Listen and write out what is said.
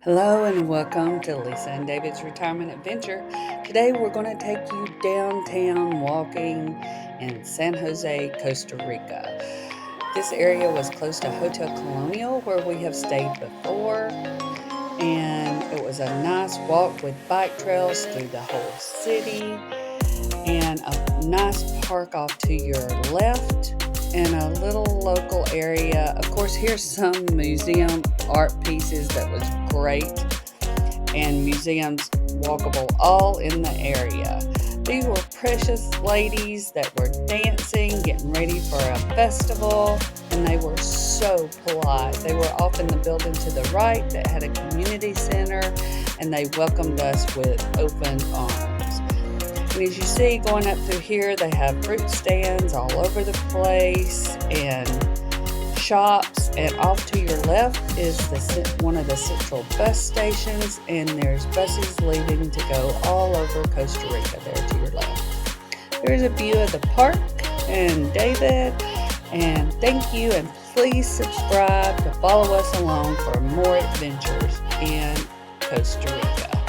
Hello and welcome to Lisa and David's Retirement Adventure. Today we're going to take you downtown walking in San Jose, Costa Rica. This area was close to Hotel Colonial where we have stayed before, and it was a nice walk with bike trails through the whole city and a nice park off to your left and a little local area. Of course, here's some museum art pieces that was great, and museums walkable all in the area. These were precious ladies that were dancing, getting ready for a festival, and they were so polite. They were off in the building to the right that had a community center, and they welcomed us with open arms. And as you see, going up through here, they have fruit stands all over the place and shops, and off to your left is one of the central bus stations, and there's buses leaving to go all over Costa Rica there to your left. There's a view of the park and David, and thank you, and please subscribe to follow us along for more adventures in Costa Rica.